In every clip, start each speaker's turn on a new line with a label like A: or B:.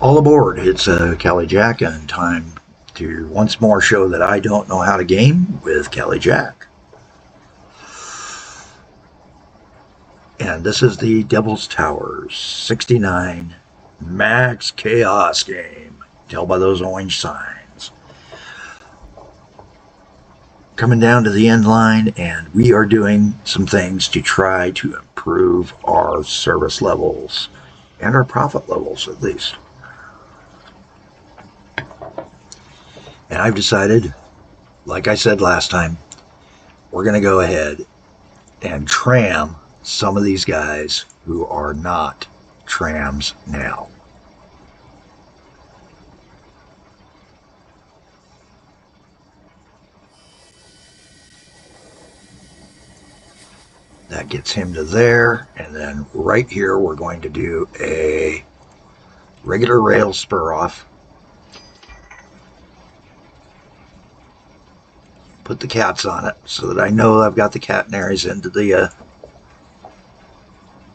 A: All aboard, it's Kelly Jack, and time to once more show that I don't know how to game with Kelly Jack. And this is the Devil's Towers 69 Max Chaos game. Tell by those orange signs. Coming down to the end line, and we are doing some things to try to improve our service levels and our profit levels, at least. And I've decided, like I said last time, we're going to go ahead and tram some of these guys who are not trams now. That gets him to there, and then right here we're going to do a regular rail spur off. Put the cats on it so that I know I've got the catenaries into the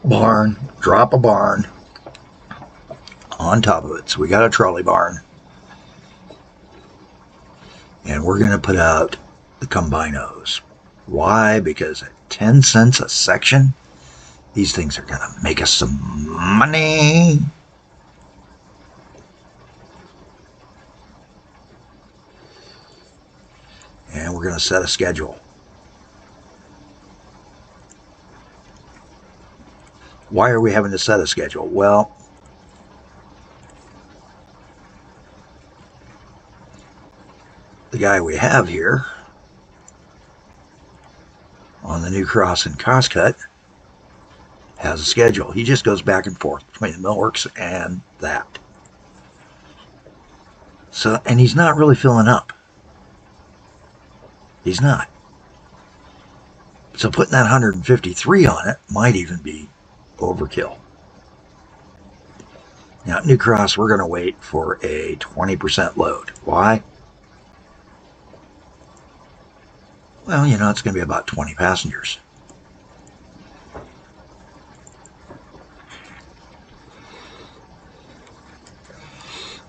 A: barn. Drop a barn on top of it. So we got a trolley barn. And we're going to put out the combinos. Why? Because at 10 cents a section, these things are going to make us some money. And we're going to set a schedule. Why are we having to set a schedule? Well, the guy we have here on the new cross and cost cut has a schedule. He just goes back and forth between the millworks and that. So, and he's not really filling up. He's not. So putting that 153 on it might even be overkill. Now at New Cross, we're going to wait for a 20% load. Why? Well, you know, it's going to be about 20 passengers.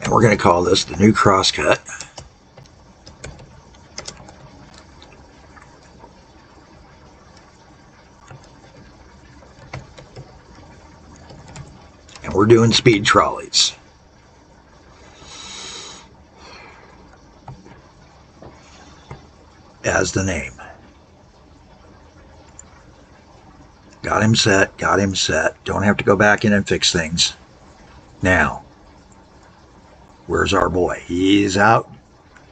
A: And we're going to call this the new crosscut. And we're doing speed trolleys. As the name. Got him set, got him set. Don't have to go back in and fix things. Now, where's our boy? He's out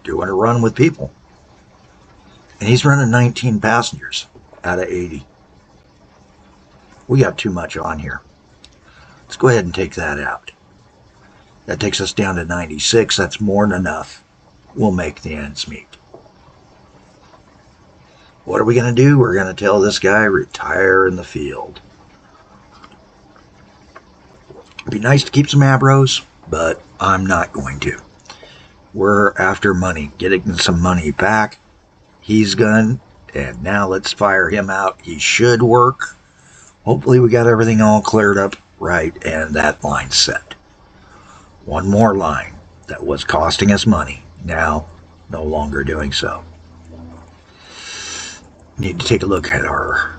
A: doing a run with people. And he's running 19 passengers out of 80. We got too much on here. Let's go ahead and take that out. That takes us down to 96. That's more than enough. We'll make the ends meet. What are we going to do? We're going to tell this guy, retire in the field. It'd be nice to keep some Abros, but I'm not going to. We're after money, getting some money back. He's gone, and now let's fire him out. He should work. Hopefully we got everything all cleared up right, and that line's set. One more line that was costing us money, now no longer doing so. Need to take a look at our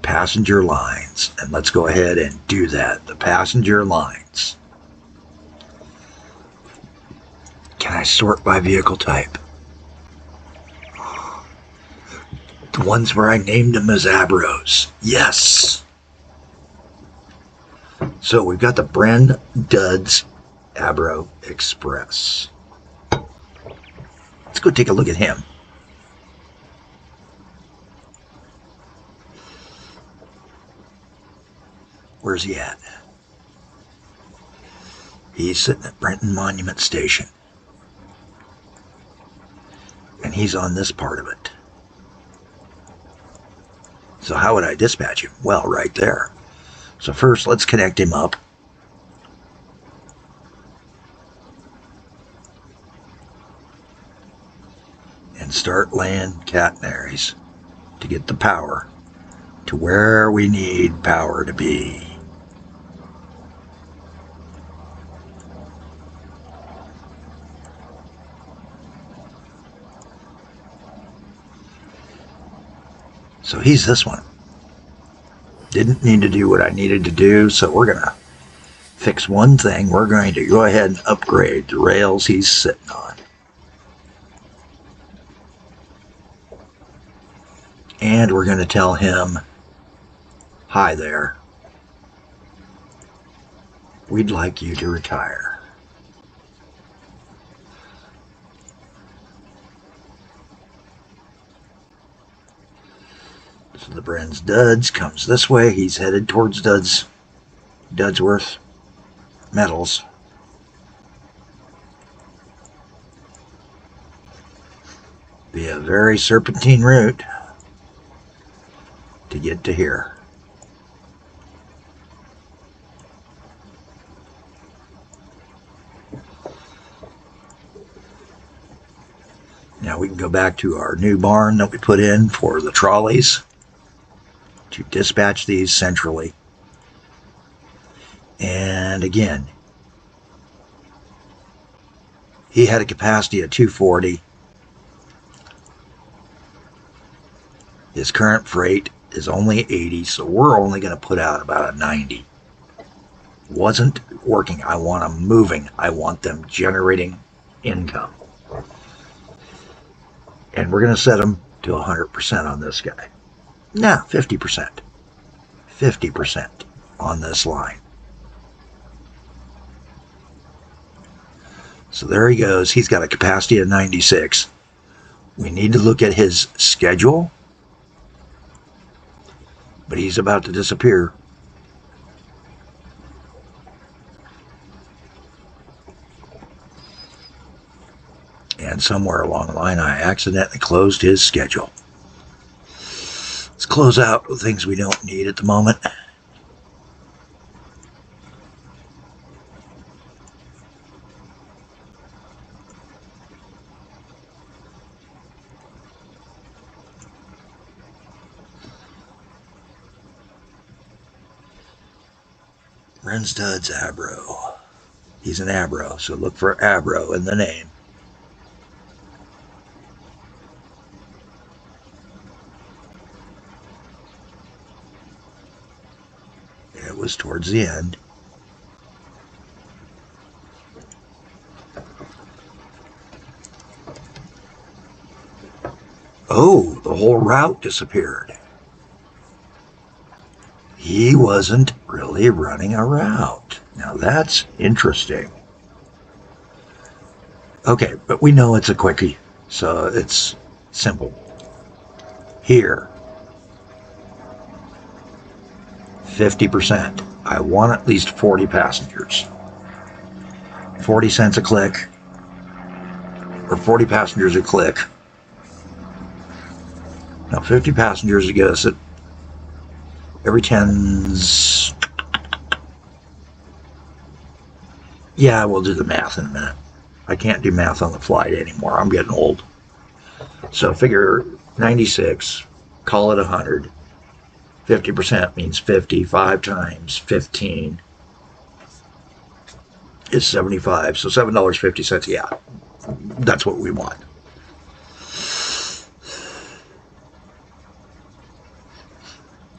A: passenger lines, and let's go ahead and do that. The passenger lines. Can I sort by vehicle type? The ones where I named them as Abros. Yes. So we've got the Bren Duds Abro Express. Let's go take a look at him. Where's he at? He's sitting at Brenton Monument Station. And he's on this part of it. So how would I dispatch him? Well, right there. So first, let's connect him up. And start laying catenaries to get the power to where we need power to be. So he's this one. Didn't need to do what I needed to do, so we're going to fix one thing. We're going to go ahead and upgrade the rails he's sitting on. And we're going to tell him, hi there. We'd like you to retire. So the Brenn's Duds comes this way. He's headed towards Dudsworth Metals. Be a very serpentine route to get to here. Now we can go back to our new barn that we put in for the trolleys to dispatch these centrally. And again, he had a capacity of 240. His current freight is only 80, so we're only going to put out about a 90. Wasn't working. I want them moving. I want them generating income. And we're going to set them to 100% on this guy. No, 50%. 50% on this line. So there he goes. He's got a capacity of 96. We need to look at his schedule. But he's about to disappear. And somewhere along the line, I accidentally closed his schedule. Let's close out the things we don't need at the moment. Renstad's Abro. He's an Abro, so look for Abro in the name. It was towards the end. Oh, the whole route disappeared. He wasn't really running a route. Now that's interesting. Okay, but we know it's a quickie, so it's simple. Here, 50%. I want at least 40 passengers. 40 cents a click, or 40 passengers a click. Now 50 passengers, it goes at every 10's. Yeah, we'll do the math in a minute. I can't do math on the fly anymore. I'm getting old. So figure 96, call it 100. 50% means 50. 5 times 15 is 75. So $7.50. Yeah, that's what we want.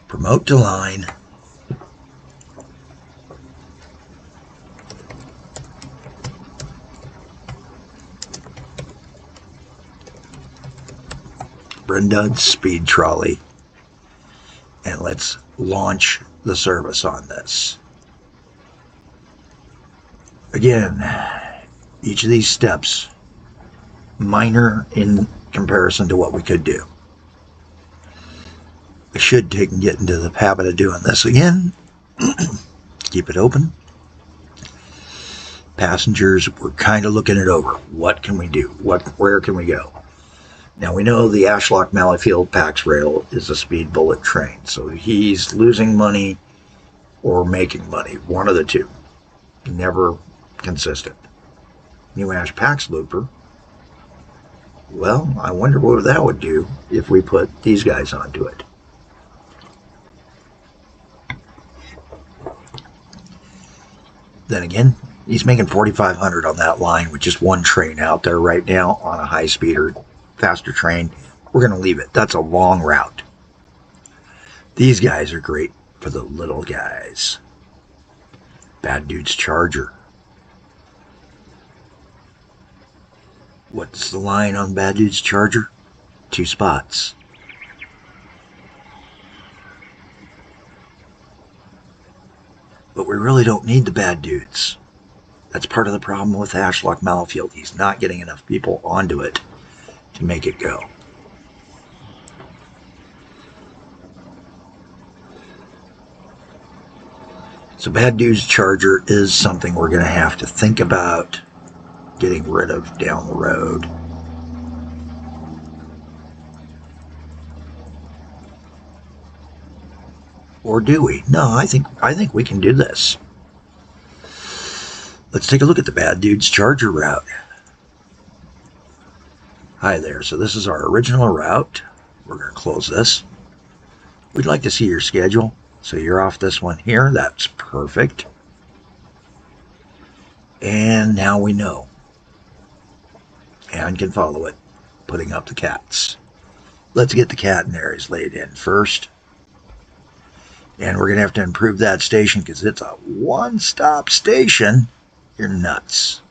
A: Promote to line. Brendud's Speed Trolley. And let's launch the service on this. Again, each of these steps minor in comparison to what we could do. I should get into the habit of doing this again. Keep it open. Passengers, we're kind of looking it over. What can we do? Where can we go? Now we know the Ashlock Malleyfield Pax Rail is a speed bullet train, so he's losing money or making money, one of the two. Never consistent. New Ash Pax Looper. Well, I wonder what that would do if we put these guys onto it. Then again, he's making $4,500 on that line with just one train out there right now on a high speeder, faster train. We're going to leave it. That's a long route. These guys are great for the little guys. Bad Dude's Charger. What's the line on Bad Dude's Charger? 2 spots. But we really don't need the bad dudes. That's part of the problem with Ashlock Mallowfield. He's not getting enough people onto it to make it go. So Bad Dude's Charger is something we're going to have to think about getting rid of down the road. Or do we? No, I think we can do this. Let's take a look at the Bad Dude's Charger route. Hi there. So this is our original route. We're going to close this. We'd like to see your schedule. So you're off this one here. That's perfect. And now we know. And can follow it. Putting up the cats. Let's get the catenaries laid in first. And we're going to have to improve that station because it's a one-stop station. You're nuts.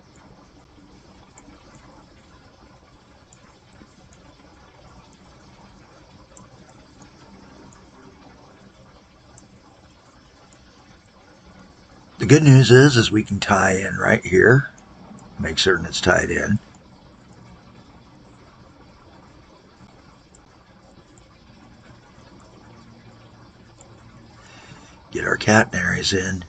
A: The good news is we can tie in right here. Make certain it's tied in. Get our catenaries in.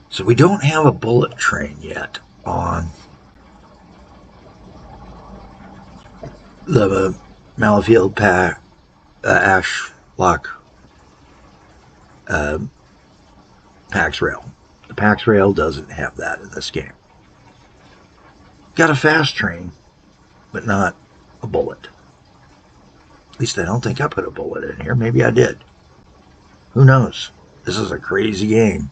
A: So we don't have a bullet train yet on the Mallowfield Ashlock PAX rail. The PAX rail doesn't have that in this game. Got a fast train, but not a bullet. At least I don't think I put a bullet in here. Maybe I did. Who knows? This is a crazy game.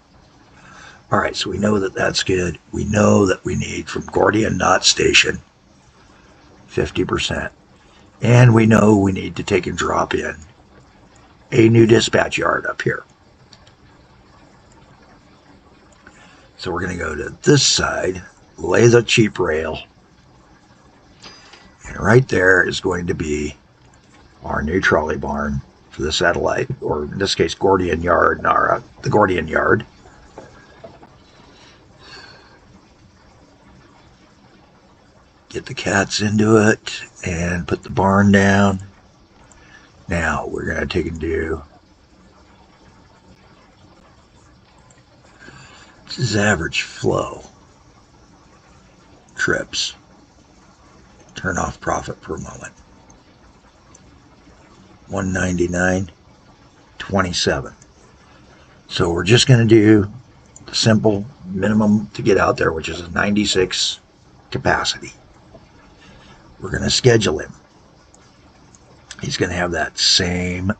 A: Alright, so we know that that's good. We know that we need from Gordian Knot Station 50%. And we know we need to take and drop in a new dispatch yard up here. So we're going to go to this side, lay the cheap rail, and right there is going to be our new trolley barn for the satellite, or in this case, Gordian Yard, Nara, the Gordian Yard. Get the cats into it and put the barn down. Now we're going to take and do, this is average flow trips. Turn off profit per moment. 199.27. So we're just going to do the simple minimum to get out there, which is a 96 capacity. We're going to schedule him. He's going to have that same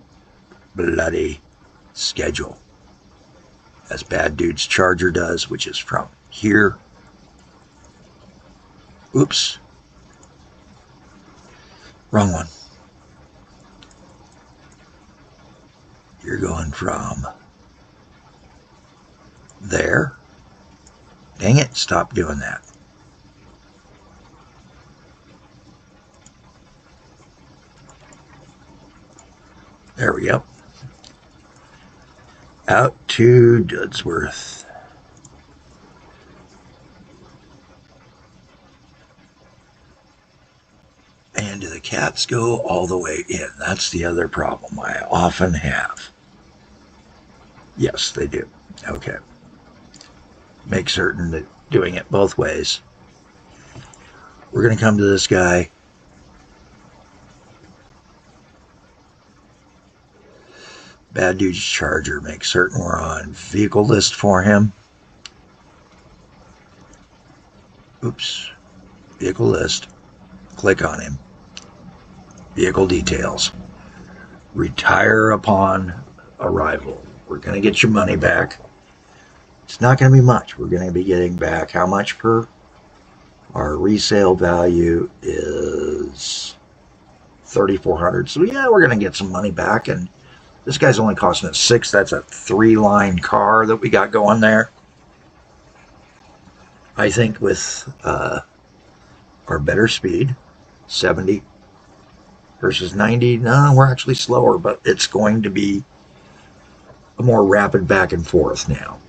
A: bloody schedule as Bad Dude's Charger does, which is from here. Oops. Wrong one. You're going from there. Dang it, stop doing that. There we go. Out to Dudsworth. And do the cats go all the way in? That's the other problem I often have. Yes, they do. Okay. Make certain that doing it both ways. We're going to come to this guy. Bad Dude's Charger. Make certain we're on vehicle list for him. Oops. Vehicle list. Click on him. Vehicle details. Retire upon arrival. We're going to get your money back. It's not going to be much. We're going to be getting back how much per Our resale value is $3,400. So yeah, we're going to get some money back. And this guy's only costing us $6. That's a 3-line car that we got going there. I think with our better speed, 70 versus 90, no, we're actually slower, but it's going to be a more rapid back and forth now.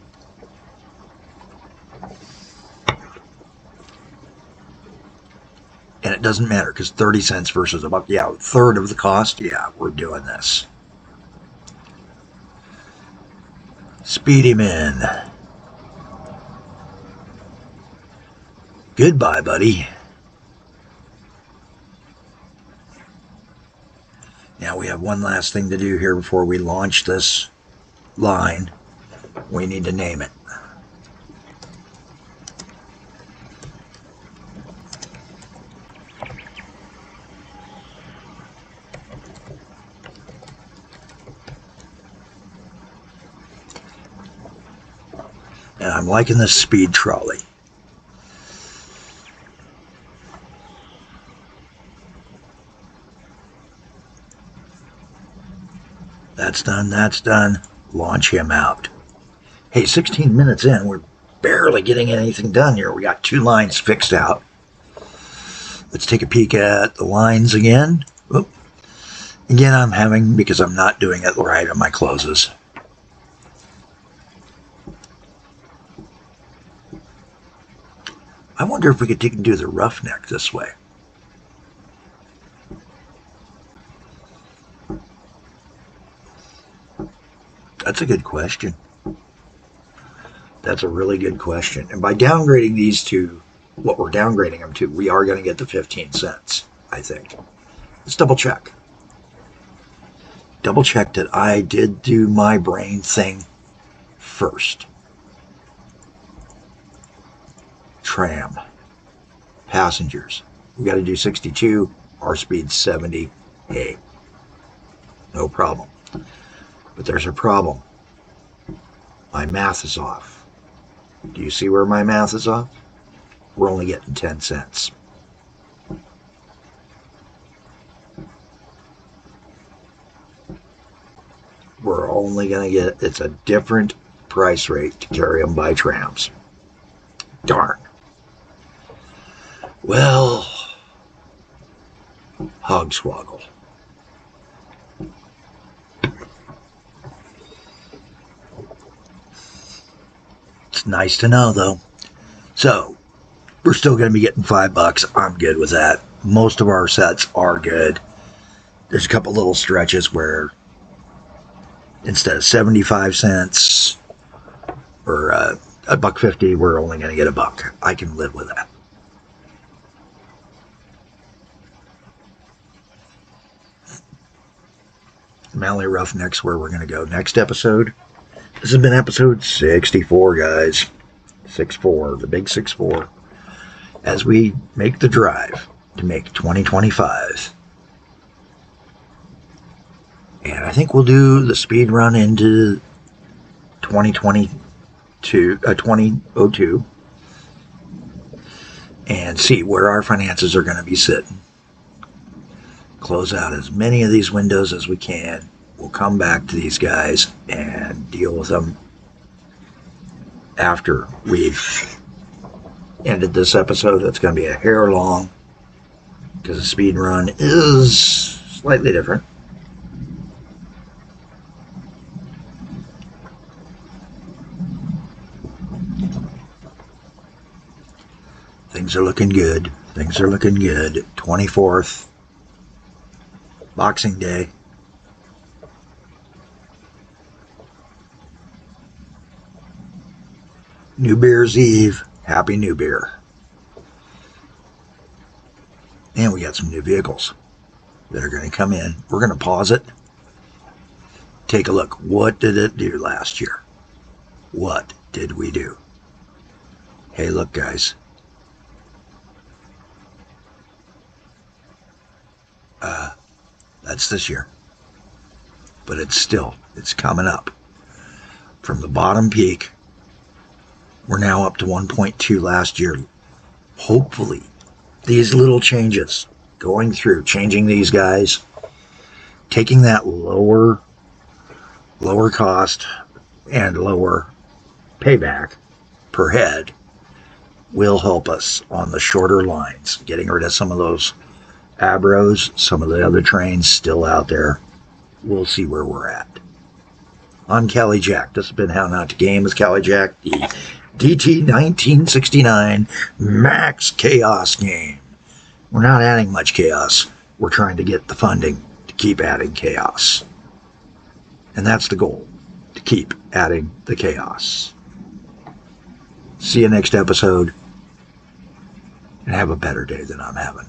A: And it doesn't matter because 30 cents versus $1, yeah, a third of the cost, yeah, we're doing this. Speed him in. Goodbye, buddy. Now we have one last thing to do here before we launch this line. We need to name it. And I'm liking this speed trolley. That's done, that's done. Launch him out. Hey, 16 minutes in, we're barely getting anything done here. We got 2 lines fixed out. Let's take a peek at the lines again. Oop. Again, I'm having, because I'm not doing it right on my closes. I wonder if we could do the roughneck this way. That's a good question. That's a really good question. And by downgrading these to what we're downgrading them to, we are going to get the 15 cents, I think. Let's double check. Double check that I did do my brain thing first. Tram. Passengers. We got to do 62. Our speed's 70. Hey, no problem. But there's a problem. My math is off. Do you see where my math is off? We're only getting 10 cents. We're only going to get, it's a different price rate to carry them by trams. Darn. Well, hogswoggle. It's nice to know, though. So, we're still going to be getting $5. I'm good with that. Most of our sets are good. There's a couple little stretches where instead of 75 cents or $1.50, we're only going to get $1. I can live with that. Mally Roughneck's where we're going to go next episode. This has been episode 64, guys. 6-4, the big 6-4. As we make the drive to make 2025. And I think we'll do the speed run into 2002, and see where our finances are going to be sitting. Close out as many of these windows as we can. We'll come back to these guys and deal with them after we've ended this episode. It's going to be a hair long because the speed run is slightly different. Things are looking good. Things are looking good. 24th, Boxing Day. New Beer's Eve. Happy New Beer. And we got some new vehicles that are going to come in. We're going to pause it. Take a look. What did it do last year? What did we do? Hey, look, guys. That's this year. But it's coming up. From the bottom peak, we're now up to 1.2 last year. hopefully these little changes, going through, changing these guys, taking that lower cost and lower payback per head will help us on the shorter lines, getting rid of some of those Abros, some of the other trains still out there. We'll see where we're at. I'm Cali Jack. This has been How Not to Game with Cali Jack, the DT1969 Max Chaos game. We're not adding much chaos. We're trying to get the funding to keep adding chaos. And that's the goal, to keep adding the chaos. See you next episode, and have a better day than I'm having.